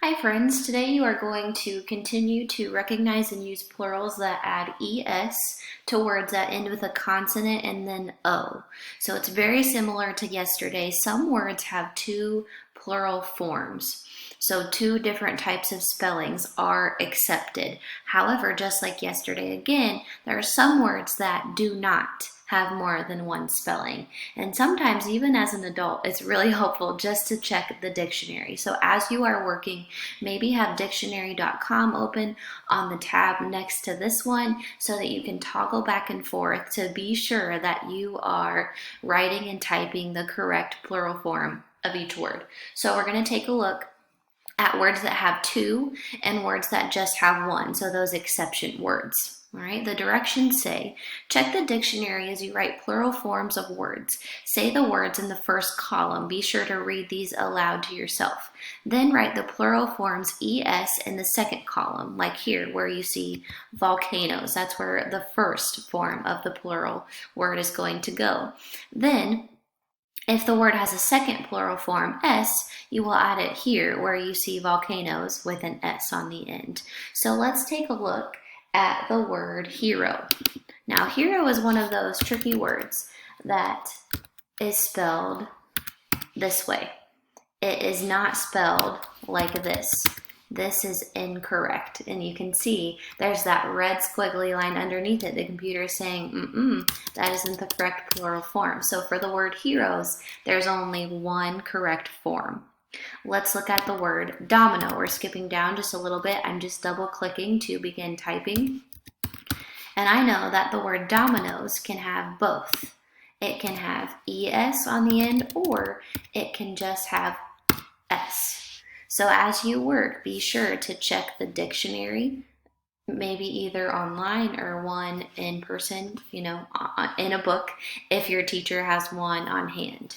Hi friends, today you are going to continue to recognize and use plurals that add es to words that end with a consonant and then o. So it's very similar to yesterday. Some words have two plural forms. So two different types of spellings are accepted. However, just like yesterday again, there are some words that do not have more than one spelling. And sometimes, even as an adult, it's really helpful just to check the dictionary. So as you are working, maybe have dictionary.com open on the tab next to this one so that you can toggle back and forth to be sure that you are writing and typing the correct plural form of each word. So we're going to take a look at words that have two and words that just have one, so those exception words. All right, the directions say, check the dictionary as you write plural forms of words. Say the words in the first column. Be sure to read these aloud to yourself. Then write the plural forms es in the second column, like here where you see volcanoes. That's where the first form of the plural word is going to go. Then if the word has a second plural form, s, you will add it here where you see volcanoes with an s on the end. So let's take a look at the word hero. Now, hero is one of those tricky words that is spelled this way. It is not spelled like this. This is incorrect. And you can see there's that red squiggly line underneath it. The computer is saying, that isn't the correct plural form. So for the word heroes, there's only one correct form. Let's look at the word domino. We're skipping down just a little bit. I'm just double clicking to begin typing. And I know that the word dominoes can have both. It can have es on the end, or it can just have s. So as you work, be sure to check the dictionary, maybe either online or one in person, in a book, if your teacher has one on hand.